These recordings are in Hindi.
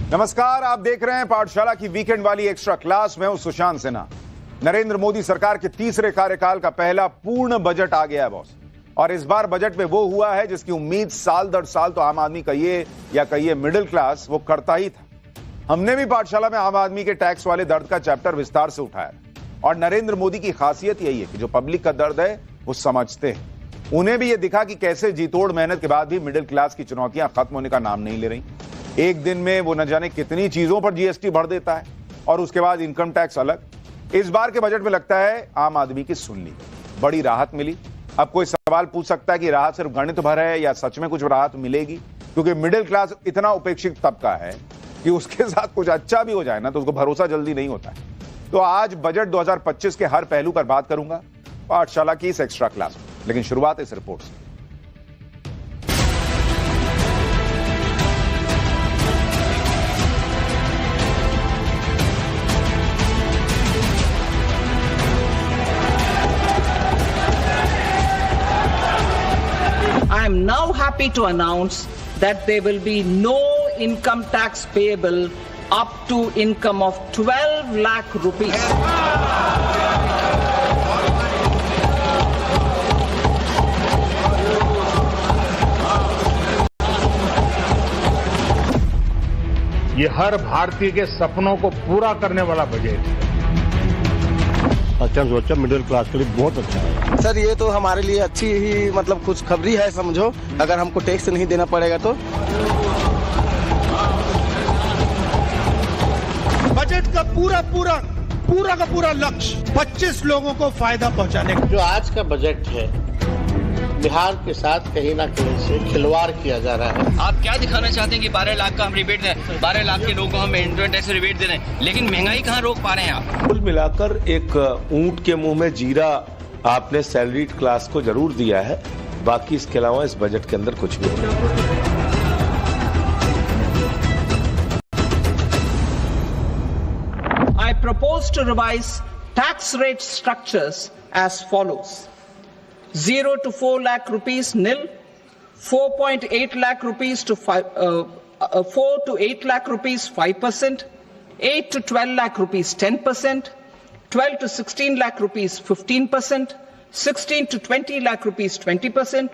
नमस्कार, आप देख रहे हैं पाठशाला की वीकेंड वाली एक्स्ट्रा क्लास। मैं हूं सुशांत सिन्हा। नरेंद्र मोदी सरकार के तीसरे कार्यकाल का पहला पूर्ण बजट आ गया है बॉस। और इस बार बजट में वो हुआ है जिसकी उम्मीद साल दर साल तो आम आदमी कहिए मिडिल क्लास वो करता ही था। हमने भी पाठशाला में आम आदमी के टैक्स वाले दर्द का चैप्टर विस्तार से उठाया और नरेंद्र मोदी की खासियत यही है कि जो पब्लिक का दर्द है वो समझते हैं। उन्हें भी ये दिखा कि कैसे जीतोड़ मेहनत के बाद भी मिडिल क्लास की चुनौतियां खत्म होने का नाम नहीं ले रही। एक दिन में वो न जाने कितनी चीजों पर जीएसटी भर देता है और उसके बाद इनकम टैक्स अलग। इस बार के बजट में लगता है आम आदमी की सुन ली, बड़ी राहत मिली। अब कोई सवाल पूछ सकता है कि राहत सिर्फ गणित भर है या सच में कुछ राहत मिलेगी, क्योंकि मिडिल क्लास इतना उपेक्षित तबका है कि उसके साथ कुछ अच्छा भी हो जाए ना तो उसको भरोसा जल्दी नहीं होता है। तो आज बजट 2025 के हर पहलू पर बात करूंगा पाठशाला की इस एक्स्ट्रा क्लास में, लेकिन शुरुआत इस रिपोर्ट से। I am now happy to announce that there will be no income tax payable up to income of 12 lakh rupees. ये हर भारतीय के सपनों को पूरा करने वाला बजट है। अच्छा सोचा मिडिल क्लास के लिए बहुत अच्छा है सर। ये तो हमारे लिए अच्छी ही मतलब खुशखबरी है समझो, अगर हमको टैक्स नहीं देना पड़ेगा तो। बजट का पूरा लक्ष्य 25 लोगों को फायदा पहुंचाने का। जो आज का बजट है बिहार के साथ कहीं ना कहीं से खिलवाड़ किया जा रहा है। आप क्या दिखाना चाहते हैं कि 12 लाख का हम रिबेट दें, 12 लाख के लोगों को हम इनकम टैक्स रिबेट दे रहे हैं, लेकिन महंगाई कहाँ रोक पा रहे हैं आप? कुल मिलाकर एक ऊंट के मुंह में जीरा आपने सैलरीड क्लास को जरूर दिया है, बाकी इसके अलावा इस बजट के अंदर कुछ भी नहीं। I propose to revise tax rate structures as follows: 0 to 4 lakh rupees nil, 4.8 lakh rupees to 4 to 8 lakh rupees 5%, 8 to 12 lakh rupees 10%, 12 to 16 lakh rupees 15%, 16 to 20 lakh rupees 20%,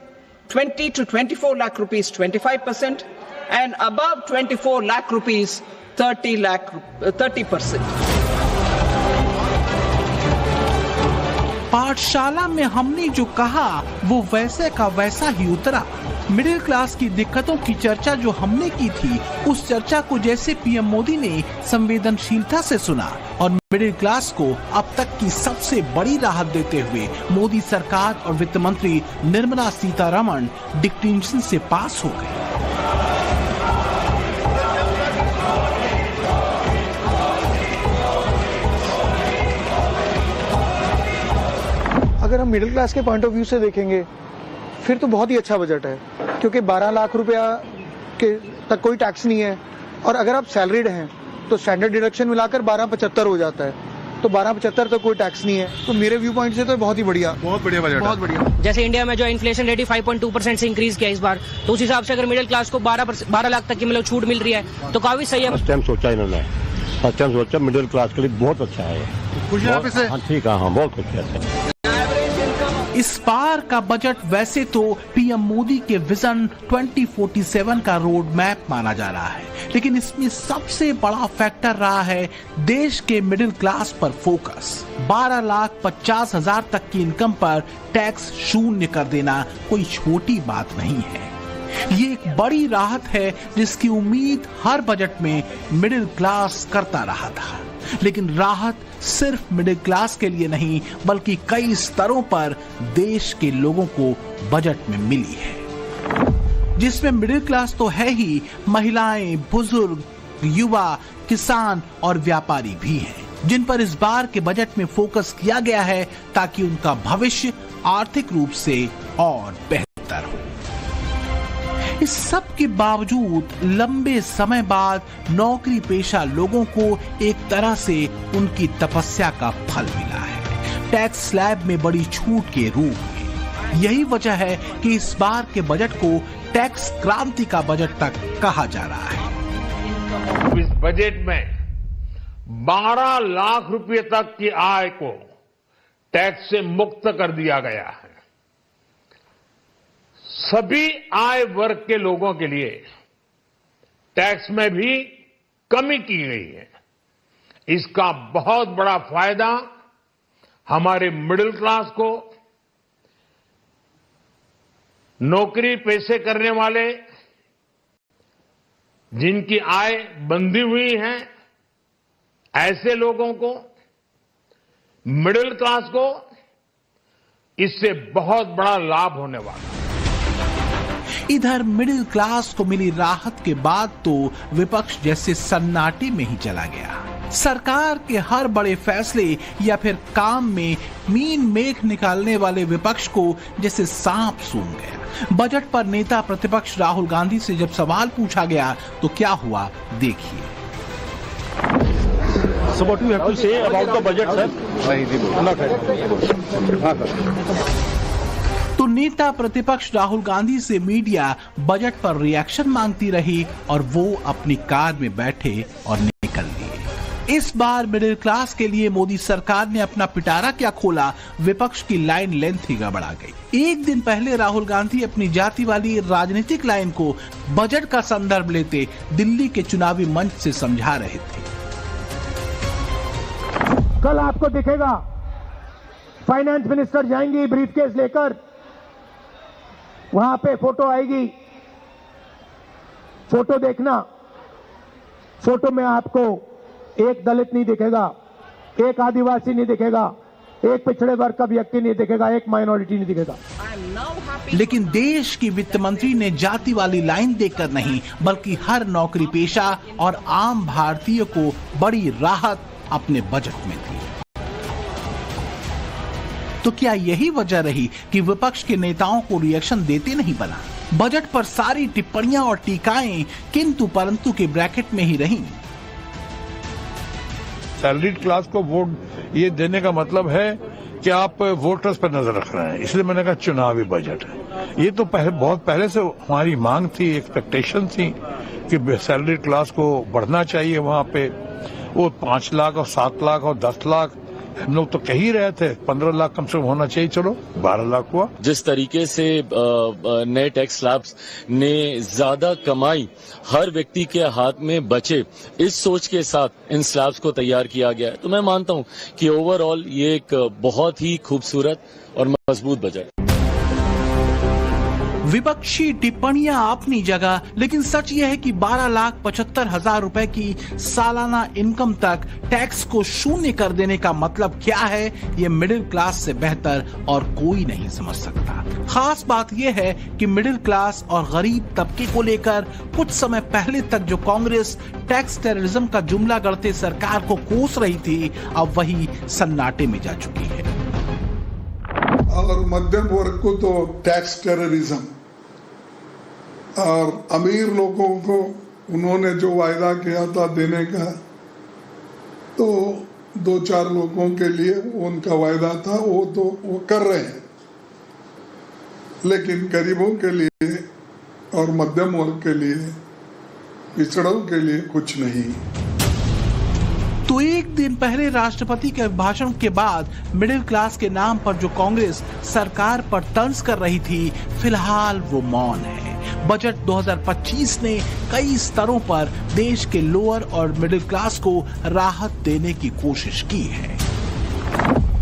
20 to 24 lakh rupees 25%, and above 24 lakh rupees 30%. पाठशाला में हमने जो कहा वो वैसे का वैसा ही उतरा। मिडिल क्लास की दिक्कतों की चर्चा जो हमने की थी, उस चर्चा को जैसे पीएम मोदी ने संवेदनशीलता से सुना और मिडिल क्लास को अब तक की सबसे बड़ी राहत देते हुए मोदी सरकार और वित्त मंत्री निर्मला सीतारमण डिक्टेशन से पास हो गए। अगर हम मिडिल क्लास के पॉइंट ऑफ व्यू से देखेंगे फिर तो बहुत ही अच्छा बजट है, क्योंकि 12 लाख रुपया के तक कोई टैक्स नहीं है और अगर आप सैलरीड हैं तो स्टैंडर्ड डिडक्शन मिलाकर 1275 हो जाता है, तो 1275 तक कोई टैक्स नहीं है। तो मेरे व्यू पॉइंट से तो बहुत बढ़िया बजट, बहुत बढ़िया। जैसे इंडिया में जो इन्फ्लेशन रेट 5.2% से इंक्रीज किया इस बार, तो उस हिसाब से अगर मिडिल क्लास को 12 लाख तक की मतलब छूट मिल रही है तो काफी सही है। फर्स्ट टाइम सोचा मिडिल क्लास के लिए बहुत अच्छा है। खुश हैं आप इससे? हाँ ठीक है, हाँ बहुत खुश है। इस बार का बजट वैसे तो पीएम मोदी के विजन 2047 का रोड मैप माना जा रहा है, लेकिन इसमें सबसे बड़ा फैक्टर रहा है देश के मिडिल क्लास पर फोकस। 12,50,000 तक की इनकम पर टैक्स शून्य कर देना कोई छोटी बात नहीं है। ये एक बड़ी राहत है जिसकी उम्मीद हर बजट में मिडिल क्लास करता रहा था, लेकिन राहत सिर्फ मिडिल क्लास के लिए नहीं बल्कि कई स्तरों पर देश के लोगों को बजट में मिली है, जिसमें मिडिल क्लास तो है ही, महिलाएं, बुजुर्ग, युवा, किसान और व्यापारी भी हैं, जिन पर इस बार के बजट में फोकस किया गया है ताकि उनका भविष्य आर्थिक रूप से और बेहतर हो। इस सब के बावजूद लंबे समय बाद नौकरी पेशा लोगों को एक तरह से उनकी तपस्या का फल मिला है, टैक्स स्लैब में बड़ी छूट के रूप में। यही वजह है कि इस बार के बजट को टैक्स क्रांति का बजट तक कहा जा रहा है। इस बजट में 12 लाख रुपए तक की आय को टैक्स से मुक्त कर दिया गया है। सभी आय वर्ग के लोगों के लिए टैक्स में भी कमी की गई है। इसका बहुत बड़ा फायदा हमारे मिडिल क्लास को, नौकरी पेशे करने वाले, जिनकी आय बंधी हुई है, ऐसे लोगों को, मिडिल क्लास को इससे बहुत बड़ा लाभ होने वाला है। इधर मिडिल क्लास को मिली राहत के बाद तो विपक्ष जैसे सन्नाटे में ही चला गया। सरकार के हर बड़े फैसले या फिर काम में मीन मेघ निकालने वाले विपक्ष को जैसे सांप सूंघ गया। बजट पर नेता प्रतिपक्ष राहुल गांधी से जब सवाल पूछा गया तो क्या हुआ, देखिए। So what do you have to say about the budget, sir? तो नेता प्रतिपक्ष राहुल गांधी से मीडिया बजट पर रिएक्शन मांगती रही और वो अपनी कार में बैठे और निकल लिए। इस बार मिडिल क्लास के लिए मोदी सरकार ने अपना पिटारा क्या खोला, विपक्ष की लाइन लेंथ ही गड़बड़ा गई। एक दिन पहले राहुल गांधी अपनी जाति वाली राजनीतिक लाइन को बजट का संदर्भ लेते दिल्ली के चुनावी मंच से समझा रहे थे। कल आपको दिखेगा फाइनेंस मिनिस्टर जाएंगी ब्रीफकेस लेकर, वहां पे फोटो आएगी, फोटो देखना, फोटो में आपको एक दलित नहीं दिखेगा, एक आदिवासी नहीं दिखेगा, एक पिछड़े वर्ग का व्यक्ति नहीं दिखेगा, एक माइनॉरिटी नहीं दिखेगा। लेकिन देश की वित्त मंत्री ने जाति वाली लाइन देकर नहीं बल्कि हर नौकरी पेशा और आम भारतीय को बड़ी राहत अपने बजट में दी। तो क्या यही वजह रही कि विपक्ष के नेताओं को रिएक्शन देते नहीं बना? बजट पर सारी टिप्पणियां और टीकाएं किंतु परंतु के ब्रैकेट में ही रहीं। सैलरीड क्लास को वोट ये देने का मतलब है कि आप वोटर्स पर नजर रख रहे हैं, इसलिए मैंने कहा चुनावी बजट है। ये तो बहुत पहले से हमारी मांग थी, एक्सपेक्टेशन थी कि सैलरीड क्लास को बढ़ना चाहिए। वहां पे वो 5 लाख और 7 लाख और 10 लाख हम लोग तो कह ही रहे थे, 15 लाख कम से कम होना चाहिए, चलो 12 लाख हुआ। जिस तरीके से नए टैक्स स्लैब्स ने ज्यादा कमाई हर व्यक्ति के हाथ में बचे, इस सोच के साथ इन स्लैब्स को तैयार किया गया है, तो मैं मानता हूं कि ओवरऑल ये एक बहुत ही खूबसूरत और मजबूत बजट। विपक्षी टिप्पणियां अपनी जगह, लेकिन सच यह है कि 12,75,000 रुपए की सालाना इनकम तक टैक्स को शून्य कर देने का मतलब क्या है, ये मिडिल क्लास से बेहतर और कोई नहीं समझ सकता। खास बात यह है कि मिडिल क्लास और गरीब तबके को लेकर कुछ समय पहले तक जो कांग्रेस टैक्स टेररिज्म का जुमला गढ़ते सरकार को कोस रही थी, अब वही सन्नाटे में जा चुकी है। और मध्यम वर्ग को तो टैक्स टेररिज्म, और अमीर लोगों को उन्होंने जो वायदा किया था देने का, तो 2-4 लोगों के लिए उनका वायदा था, वो कर रहे हैं, लेकिन गरीबों के लिए और मध्यम वर्ग के लिए, पिछड़ों के लिए कुछ नहीं। तो एक दिन पहले राष्ट्रपति के भाषण के बाद मिडिल क्लास के नाम पर जो कांग्रेस सरकार पर तंज कर रही थी, फिलहाल वो मौन है। बजट 2025 ने कई स्तरों पर देश के लोअर और मिडिल क्लास को राहत देने की कोशिश की है।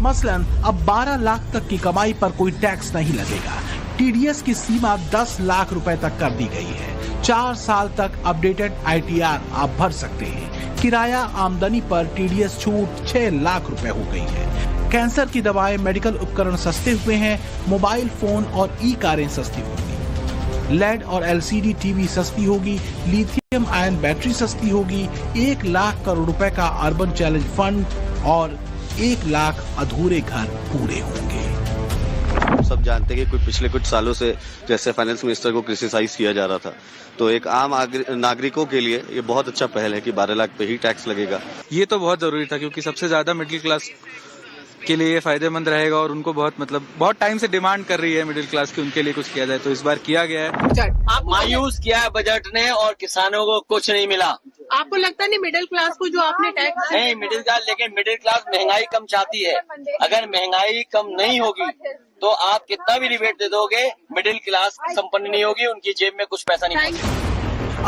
मसलन अब 12 लाख तक की कमाई पर कोई टैक्स नहीं लगेगा। टीडीएस की सीमा 10 लाख रुपए तक कर दी गई है। 4 साल तक अपडेटेड आईटीआर आप भर सकते हैं। किराया आमदनी पर टीडीएस छूट 6 लाख रुपए हो गई है। कैंसर की दवाएं, मेडिकल उपकरण सस्ते हुए हैं। मोबाइल फोन और ई कारें सस्ती होंगी। लेड और एलसीडी टीवी सस्ती होगी। लिथियम आयन बैटरी सस्ती होगी। 1 लाख करोड़ रुपए का अर्बन चैलेंज फंड और 1 लाख अधूरे घर पूरे होंगे। हम सब जानते हैं कि पिछले कुछ सालों से जैसे फाइनेंस मिनिस्टर को क्रिटिसाइज किया जा रहा था, तो एक आम नागरिकों के लिए ये बहुत अच्छा पहल है कि 12 लाख पे ही टैक्स लगेगा। ये तो बहुत जरूरी था, क्योंकि सबसे ज्यादा मिडिल क्लास उनके लिए ये फायदेमंद रहेगा और उनको बहुत टाइम से डिमांड कर रही है मिडिल क्लास की, उनके लिए कुछ किया जाए, तो इस बार किया गया है। मायूस किया है बजट ने और किसानों को कुछ नहीं मिला। आपको लगता नहीं मिडिल क्लास को जो आपने टैक्स नहीं मिडिल क्लास, लेकिन मिडिल क्लास महंगाई कम चाहती है। अगर महंगाई कम नहीं होगी तो आप कितना भी रिबेट दे दोगे, मिडिल क्लास संपन्न नहीं होगी, उनकी जेब में कुछ पैसा नहीं पहुंचेगा।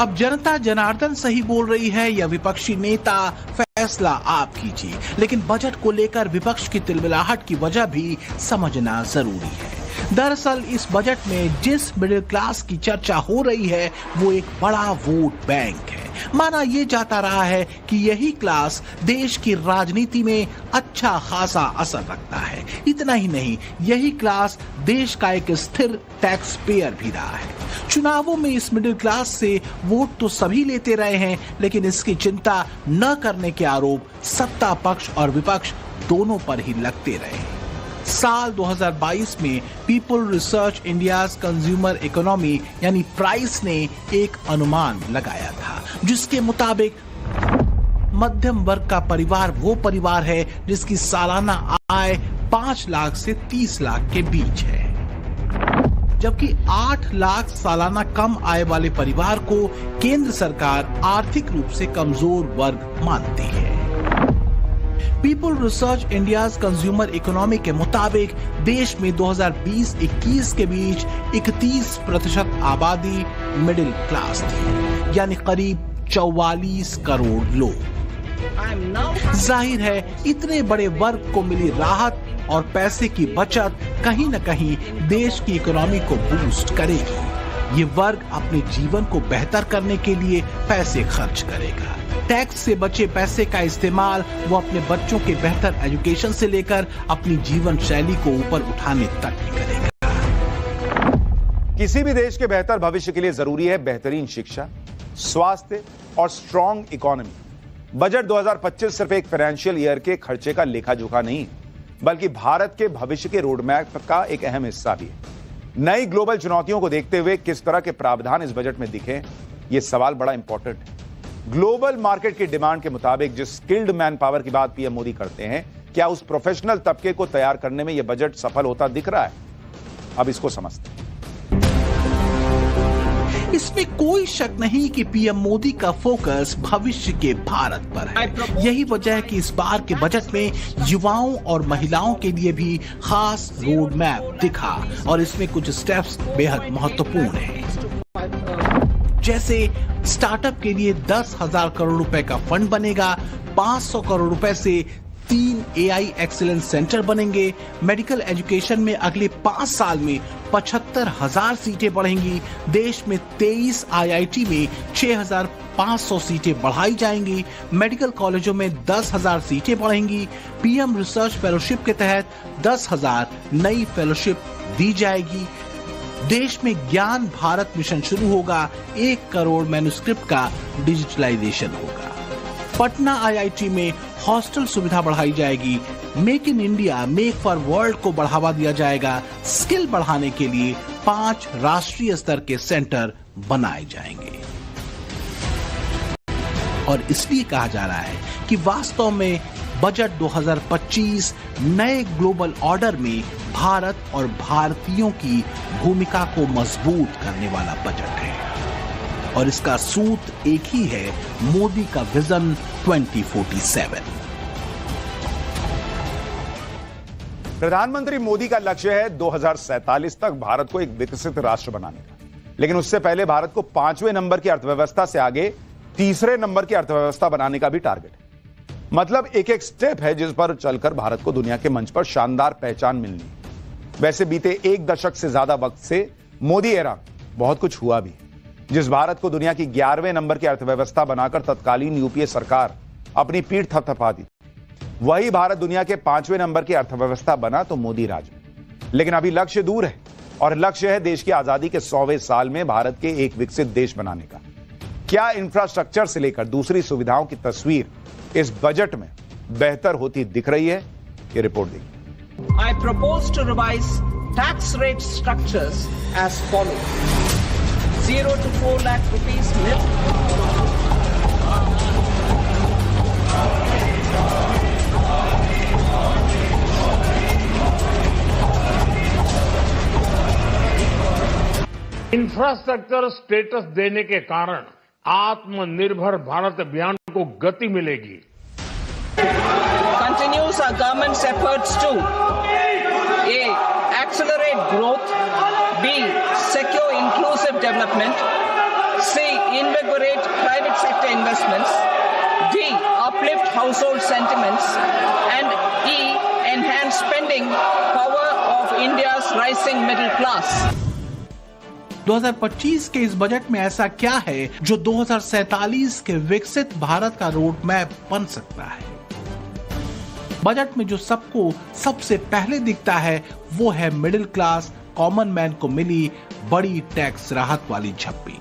अब जनता जनार्दन सही बोल रही है या विपक्षी नेता, फैसला आप कीजिए। लेकिन बजट को लेकर विपक्ष की तिलमिलाहट की वजह भी समझना जरूरी है। दरअसल इस बजट में जिस मिडिल क्लास की चर्चा हो रही है वो एक बड़ा वोट बैंक है। माना ये जाता रहा है कि यही क्लास देश की राजनीति में अच्छा खासा असर रखता है। इतना ही नहीं, यही क्लास देश का एक स्थिर टैक्स पेयर भी रहा है। चुनावों में इस मिडिल क्लास से वोट तो सभी लेते रहे हैं, लेकिन इसकी चिंता न करने के आरोप सत्ता पक्ष और विपक्ष दोनों पर ही लगते रहे। साल 2022 में people research India's consumer economy यानी प्राइस ने एक अनुमान लगाया था, जिसके मुताबिक मध्यम वर्ग का परिवार वो परिवार है जिसकी सालाना आय 5 लाख से 30 लाख के बीच है, जबकि 8 लाख सालाना कम आय वाले परिवार को केंद्र सरकार आर्थिक रूप से कमजोर वर्ग मानती है। People research India's consumer economy के मुताबिक देश में 2020-21 के बीच 31% आबादी मिडिल क्लास थी, यानी करीब 44 करोड़ लोग। जाहिर है इतने बड़े वर्ग को मिली राहत और पैसे की बचत कहीं न कहीं देश की इकोनॉमी को बूस्ट करेगी। ये वर्ग अपने जीवन को बेहतर करने के लिए पैसे खर्च करेगा। टैक्स से बचे पैसे का इस्तेमाल वो अपने बच्चों के बेहतर एजुकेशन से लेकर अपनी जीवन शैली को ऊपर उठाने तक ही करेगा। किसी भी देश के बेहतर भविष्य के लिए जरूरी है बेहतरीन शिक्षा, स्वास्थ्य और स्ट्रॉन्ग इकोनॉमी। बजट 2025 सिर्फ एक फाइनेंशियल ईयर के खर्चे का लेखा जोखा नहीं, बल्कि भारत के भविष्य के रोडमैप का एक अहम हिस्सा भी है। नई ग्लोबल चुनौतियों को देखते हुए किस तरह के प्रावधान इस बजट में दिखे, ये सवाल बड़ा इंपॉर्टेंट है। ग्लोबल मार्केट की डिमांड के मुताबिक जिस स्किल्ड मैन पावर की बात पीएम मोदी करते हैं, क्या उस प्रोफेशनल तबके को तैयार करने में यह बजट सफल होता दिख रहा है? अब इसको समझते हैं। इसमें कोई शक नहीं कि पीएम मोदी का फोकस भविष्य के भारत पर है। यही वजह है कि इस बार के बजट में युवाओं और महिलाओं के लिए भी खास रोड मैप दिखा और इसमें कुछ स्टेप्स बेहद महत्वपूर्ण हैं। जैसे स्टार्टअप के लिए 10,000 करोड़ रुपए का फंड बनेगा, 500 करोड़ रुपए से 3 AI एक्सीलेंस सेंटर बनेंगे, मेडिकल एजुकेशन में अगले 5 साल में 75,000 सीटें बढ़ेंगी, देश में 23 IIT में 6,500 सीटें बढ़ाई जाएंगी, मेडिकल कॉलेजों में 10,000 सीटें बढ़ेंगी, पीएम रिसर्च फेलोशिप के तहत 10,000 नई फेलोशिप दी जाएगी, देश में ज्ञान भारत मिशन शुरू होगा, 1 करोड़ मैन्युस्क्रिप्ट का डिजिटलाइजेशन होगा, पटना IIT में हॉस्टल सुविधा बढ़ाई जाएगी, make in India make for world को बढ़ावा दिया जाएगा, स्किल बढ़ाने के लिए 5 राष्ट्रीय स्तर के सेंटर बनाए जाएंगे। और इसलिए कहा जा रहा है कि वास्तव में बजट 2025 नए ग्लोबल ऑर्डर में भारत और भारतीयों की भूमिका को मजबूत करने वाला बजट है और इसका सूत्र एक ही है, मोदी का विजन 2047। प्रधानमंत्री मोदी का लक्ष्य है 2047 तक भारत को एक विकसित राष्ट्र बनाने का, लेकिन उससे पहले भारत को 5वें नंबर की अर्थव्यवस्था से आगे 3रे नंबर की अर्थव्यवस्था बनाने का भी टारगेट है। मतलब एक एक स्टेप है जिस पर चलकर भारत को दुनिया के मंच पर शानदार पहचान मिलनी है। वैसे बीते 1 दशक से ज्यादा वक्त से मोदी एरा बहुत कुछ हुआ भी, जिस भारत को दुनिया की 11वें नंबर की अर्थव्यवस्था बनाकर तत्कालीन यूपीए सरकार अपनी पीठ थपथपा दी, वही भारत दुनिया के 5वें नंबर की अर्थव्यवस्था बना तो मोदी राज में। लेकिन अभी लक्ष्य दूर है और लक्ष्य है देश की आजादी के 100वें साल में भारत के एक विकसित देश बनाने का। क्या इंफ्रास्ट्रक्चर से लेकर दूसरी सुविधाओं की तस्वीर इस बजट में बेहतर होती दिख रही है? ये रिपोर्ट देखिए। I propose to revise tax rate structures as follows: 0 to 4 lakh rupees nil, 4 infrastructure status देने के कारण आत्मनिर्भर भारत अभियान को गति मिलेगी। Continues our government's efforts to A. Accelerate growth, B. Secure inclusive development, C. Invigorate private sector investments, D. Uplift household sentiments, and E. Enhance spending power of India's rising middle class. 2025 के इस बजट में ऐसा क्या है जो 2047 के विकसित भारत का रोड मैप बन सकता है? बजट में जो सबको सबसे पहले दिखता है वो है मिडिल क्लास कॉमन मैन को मिली बड़ी टैक्स राहत वाली झप्पी।